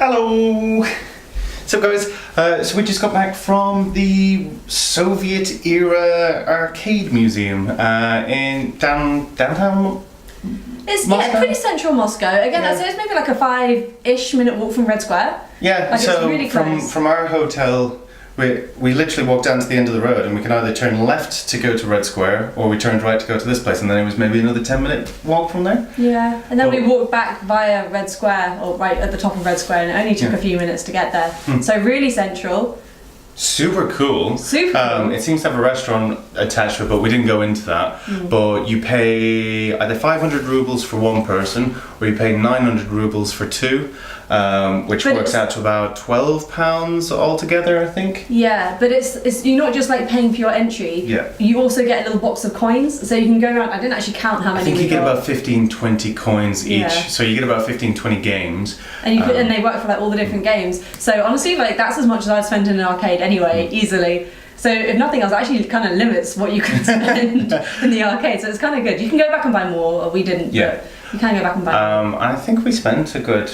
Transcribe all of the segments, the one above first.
Hello! So guys, so we just got back from the Soviet era arcade museum in downtown Moscow? Pretty central Moscow. Again, I'd say it's maybe like a 5-ish minute walk from Red Square. Yeah, like so it's really close. from our hotel, we literally walked down to the end of the road and we can either turn left to go to Red Square or we turned right to go to this place, and then it was maybe another 10-minute walk from there. Yeah, and then we walked back via Red Square, or right at the top of Red Square, and it only took a few minutes to get there. So really central. Super cool. Super. It seems to have a restaurant attached to it, but we didn't go into that. But you pay either 500 rubles for one person, or you pay 900 rubles for two, which works out to about £12 altogether, I think. Yeah, but it's you're not just like paying for your entry. Yeah. You also get a little box of coins, so you can go around. I didn't actually count how many. I think you get got. about 15-20 coins each, Yeah. so you get about 15-20 games. And you and they work for like all the different games. So honestly, like that's as much as I'd spend in an arcade anyway, easily. So if nothing else, it actually kind of limits what you can spend in the arcade. So it's kind of good. You can go back and buy more. Or we didn't. Yeah. But you can go back and buy more. I think we spent a good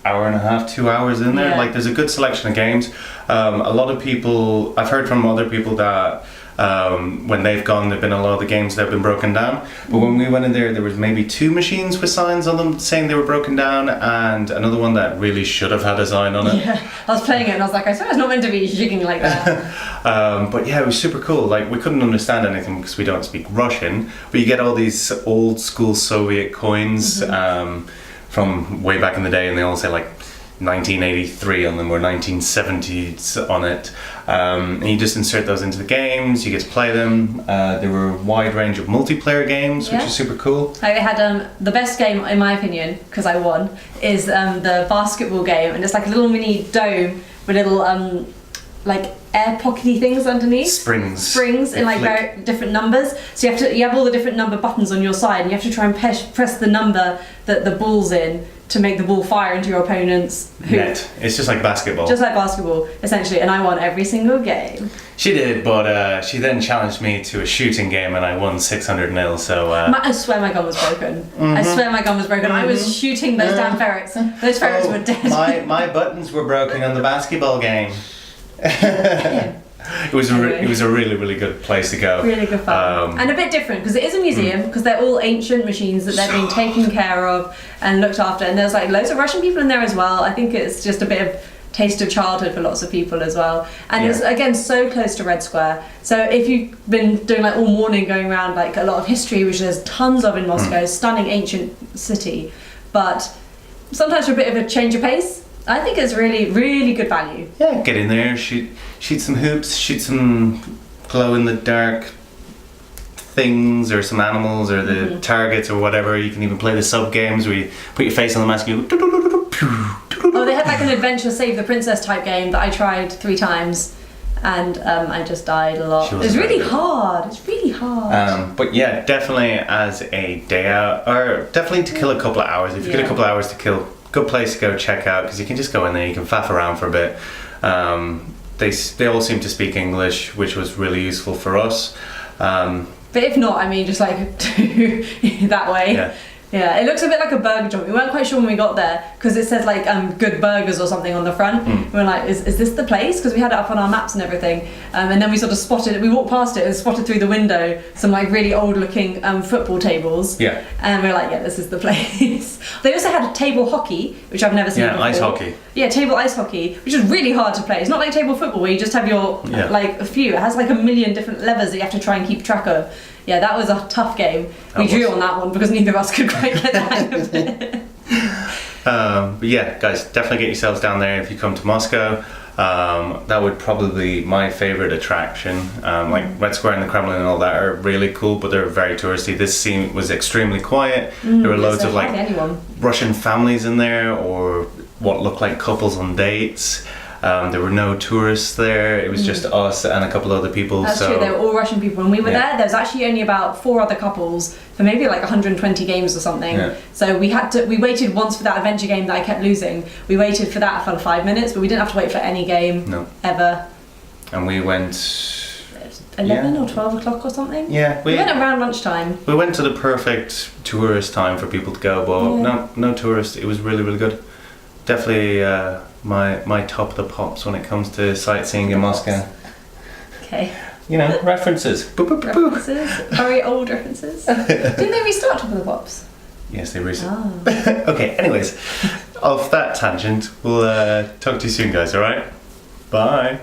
hour and a half, 2 hours in there. Yeah. Like there's a good selection of games. A lot of people, I've heard from other people that when they've gone, there've been a lot of the games that have been broken down. But when we went in there was maybe 2 machines with signs on them saying they were broken down, and another one that really should have had a sign on it. Yeah, I was playing it and I was like, I swear it's not meant to be jigging like that. But yeah, it was super cool. Like we couldn't understand anything because we don't speak Russian, but you get all these old school Soviet coins from way back in the day, and they all say like 1983 on them or 1970s on it, and you just insert those into the games. You get to play them. There were a wide range of multiplayer games, which is super cool. I had the best game in my opinion, because I won, is the basketball game, and it's like a little mini dome with little like air pockety things underneath. Springs in like very different numbers. So you have all the different number buttons on your side, and you have to try and press the number that the ball's in to make the ball fire into your opponent's hoop. Net. It's just like basketball. Just like basketball, essentially, and I won every single game. She did, but she then challenged me to a shooting game, and I won 600-0. So I swear my gun was broken. I swear my gun was broken. I was shooting those damn ferrets. Those ferrets were dead. My buttons were broken on the basketball game. It was a really good place to go. Really good fun. And a bit different because it is a museum, because they're all ancient machines that they're being taken care of and looked after, and there's like loads of Russian people in there as well. I think it's just a bit of taste of childhood for lots of people as well, and it's again so close to Red Square. So if you've been doing like all morning going around like a lot of history, which there's tons of in Moscow, stunning ancient city, but sometimes for a bit of a change of pace, I think it's really good value. Yeah, get in there, shoot some hoops, shoot some glow-in-the-dark things or some animals or the targets or whatever. You can even play the sub-games where you put your face on the mask and you go... Oh, they had like an adventure save the princess type game that I tried 3 times, and I just died a lot. It's really hard. It's really hard. But yeah, definitely as a day out, or definitely to kill a couple of hours. If you get a couple of hours to kill, good place to go check out, because you can just go in there, you can faff around for a bit. They all seem to speak English, which was really useful for us. But if not, I mean, just like that way. Yeah, it looks a bit like a burger joint. We weren't quite sure when we got there because it says like good burgers or something on the front. We were like, is this the place? Because we had it up on our maps and everything. And then we sort of spotted, we walked past it and spotted through the window some like really old looking football tables. Yeah. And we were like, yeah, this is the place. They also had a table hockey, which I've never seen before. Ice hockey. Yeah, table ice hockey, which is really hard to play. It's not like table football where you just have your like a few. It has like a million different levers that you have to try and keep track of. Yeah, that was a tough game. We drew on that one because neither of us could quite get the hang of it. But yeah, guys, definitely get yourselves down there if you come to Moscow. That would probably be my favourite attraction. Like Red Square and the Kremlin and all that are really cool, but they're very touristy. This scene was extremely quiet. There were loads of like Russian families in there, or what looked like couples on dates. There were no tourists there. It was just us and a couple other people. That's true. They were all Russian people. When we were there was actually only about 4 other couples for maybe like 120 games or something. So we waited once for that adventure game that I kept losing. We waited for that for 5 minutes, but we didn't have to wait for any game ever. And we went 11 or 12 o'clock or something. Yeah, we went around lunchtime. We went to the perfect tourist time for people to go, but no tourists. It was really good. definitely my top of the pops when it comes to sightseeing in Moscow. Okay. You know, references. Boop, boop, boop, boop. References, very old references. Didn't they restart Top of the Pops? Yes, they recently. Oh. Okay, anyways, off that tangent, we'll talk to you soon, guys, alright? Bye.